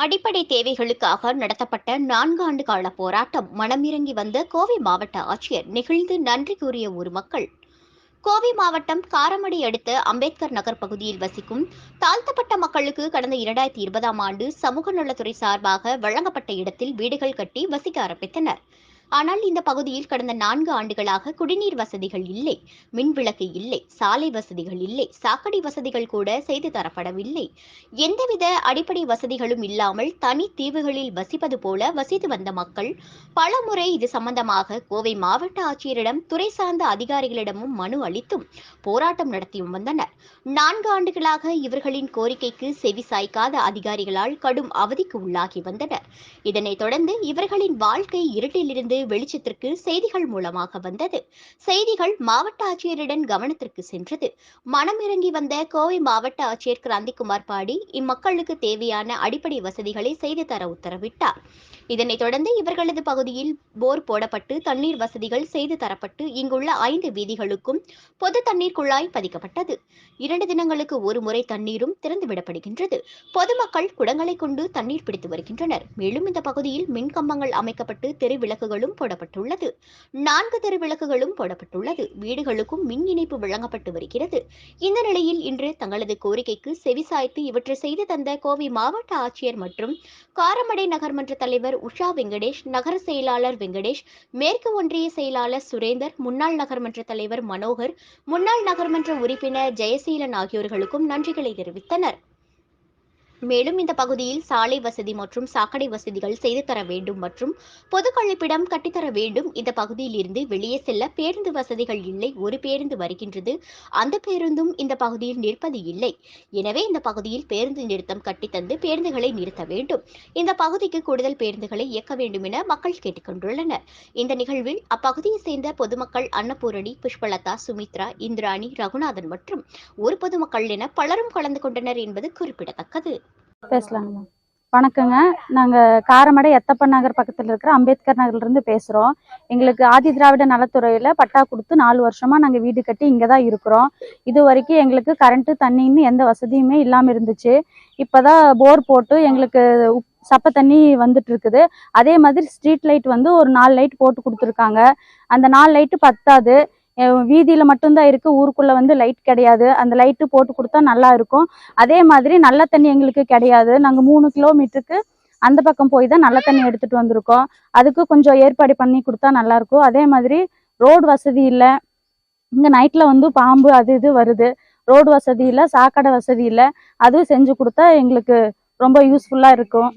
அடிப்படை தேவைகளுக்காக நடத்தப்பட்ட 4 ஆண்டு கால போராட்டம் மனமிறங்கி வந்த கோவை மாவட்ட ஆட்சியர் நெகிழ்ந்து நன்றி கூறிய ஊர் மக்கள். கோவை மாவட்டம் காரமடை அடுத்த அம்பேத்கர் நகர் பகுதியில் வசிக்கும் தாழ்த்தப்பட்ட மக்களுக்கு கடந்த 2020ஆம் ஆண்டு சமூக நலத்துறை சார்பாக வழங்கப்பட்ட இடத்தில் வீடுகள் கட்டி வசிக்க ஆரம்பித்தனர். ஆனால் இந்த பகுதியில் கடந்த 4 ஆண்டுகளாக குடிநீர் வசதிகள் இல்லை, மின்விளக்கு இல்லை, சாலை வசதிகள் இல்லை, சாக்கடை வசதிகள் கூட செய்து தரப்படவில்லை. எந்தவித அடிப்படை வசதிகளும் இல்லாமல் தனி தீவுகளில் வசிப்பது போல வசித்து வந்த மக்கள் பலமுறை இது சம்பந்தமாக கோவை மாவட்ட ஆட்சியரிடம், துறை சார்ந்த அதிகாரிகளிடமும் மனு அளித்தும் போராட்டம் நடத்தியும் வந்தனர். 4 ஆண்டுகளாக இவர்களின் கோரிக்கைக்கு செவி சாய்க்காத அதிகாரிகளால் கடும் அவதிக்கு உள்ளாகி வந்தனர். இதனைத் தொடர்ந்து இவர்களின் வாழ்க்கை இருட்டிலிருந்து வெளிச்சத்திற்கு செய்திகள் மூலமாக வந்தது. செய்திகள் மாவட்ட ஆட்சியரிடம் கவனத்திற்கு சென்றது. மனமிறங்கி வந்த கோவை மாவட்ட ஆட்சியர் கிராந்திகுமார் பாடி இம்மக்களுக்கு தேவையான அடிப்படை வசதிகளை செய்து தர உத்தரவிட்டார். இதனைத் தொடர்ந்து இவர்களது பகுதியில் போர் போடப்பட்டு தண்ணீர் வசதிகள் செய்து தரப்பட்டு இங்குள்ள 5 வீதிகளுக்கும் பொது தண்ணீர் குழாய் பதிக்கப்பட்டது. 2 தினங்களுக்கு ஒரு முறை தண்ணீரும் திறந்துவிடப்படுகின்றது. பொதுமக்கள் குடங்களை கொண்டு தண்ணீர் பிடித்து வருகின்றனர். மேலும் இந்த பகுதியில் மின் கம்பங்கள் அமைக்கப்பட்டு தெரு விளக்குகளும் போடப்பட்டுள்ளது. 4 தெரு விளக்குகளும் போடப்பட்டுள்ளது. வீடுகளுக்கும் மின் இணைப்பு வழங்கப்பட்டு வருகிறது. இந்த நிலையில் இன்று தங்களது கோரிக்கைக்கு செவிசாய்த்து இவற்றை செய்து தந்த கோவை மாவட்ட ஆட்சியர் மற்றும் காரமடை நகர்மன்ற தலைவர் உஷா வெங்கடேஷ், நகர செயலாளர் வெங்கடேஷ், மேற்கு ஒன்றிய செயலாளர் சுரேந்தர், முன்னாள் நகர்மன்ற தலைவர் மனோகர், முன்னாள் நகர்மன்ற உறுப்பினர் ஜெயசீலன் ஆகியோர்களுக்கும் நன்றிகளை தெரிவித்தனர். மேலும் இந்த பகுதியில் சாலை வசதி மற்றும் சாக்கடை வசதிகள் செய்து தர வேண்டும் மற்றும் பொது கழிப்பிடம் கட்டித்தர வேண்டும். இந்த பகுதியில் இருந்து வெளியே செல்ல பேருந்து வசதிகள் இல்லை. ஒரு பேருந்து வருகின்றது, அந்த பேருந்தும் இந்த பகுதியில் நிற்பது இல்லை. எனவே இந்த பகுதியில் பேருந்து நிறுத்தம் கட்டித்தந்து பேருந்துகளை நிறுத்த வேண்டும். இந்த பகுதிக்கு கூடுதல் பேருந்துகளை இயக்க வேண்டும் என மக்கள் கேட்டுக்கொண்டுள்ளனர். இந்த நிகழ்வில் அப்பகுதியை சேர்ந்த பொதுமக்கள் அன்னபூரணி, புஷ்பலதா, சுமித்ரா, இந்திராணி, ரகுநாதன் மற்றும் ஒரு பொதுமக்கள் என பலரும் கலந்து கொண்டனர் என்பது குறிப்பிடத்தக்கது. பேசலாங்களா? வணக்கங்க. நாங்கள் காரமடை எத்தப்பன் நகர் பக்கத்தில் இருக்கிற அம்பேத்கர் நகர்லேருந்து பேசுகிறோம். எங்களுக்கு ஆதி திராவிட நலத்துறையில் பட்டா கொடுத்து 4 வருஷமாக நாங்கள் வீடு கட்டி இங்கே தான் இருக்கிறோம். இது வரைக்கும் எங்களுக்கு கரண்ட்டு தண்ணின்னு எந்த வசதியுமே இல்லாமல் இருந்துச்சு. இப்போ தான் போர் போட்டு எங்களுக்கு சப்ப தண்ணி வந்துட்டு இருக்குது. அதே மாதிரி ஸ்ட்ரீட் லைட் வந்து ஒரு 4 லைட் போட்டு கொடுத்துருக்காங்க. அந்த 4 லைட்டு பத்தாது. வீதியில மட்டும்தான் இருக்கு, ஊருக்குள்ள வந்து லைட் கிடையாது. அந்த லைட்டு போட்டு கொடுத்தா நல்லா இருக்கும். அதே மாதிரி நல்ல தண்ணி எங்களுக்கு கிடையாது. நாங்க 3 கிலோமீட்டருக்கு அந்த பக்கம் போய் தான் நல்ல தண்ணி எடுத்துட்டு வந்திருக்கோம். அதுக்கு கொஞ்சம் ஏற்பாடு பண்ணி கொடுத்தா நல்லா இருக்கும். அதே மாதிரி ரோடு வசதி இல்லை. இங்க நைட்ல வந்து பாம்பு அது இது வருது. ரோடு வசதி இல்லை, சாக்கடை வசதி இல்லை. அதுவும் செஞ்சு கொடுத்தா எங்களுக்கு ரொம்ப யூஸ்ஃபுல்லா இருக்கும்.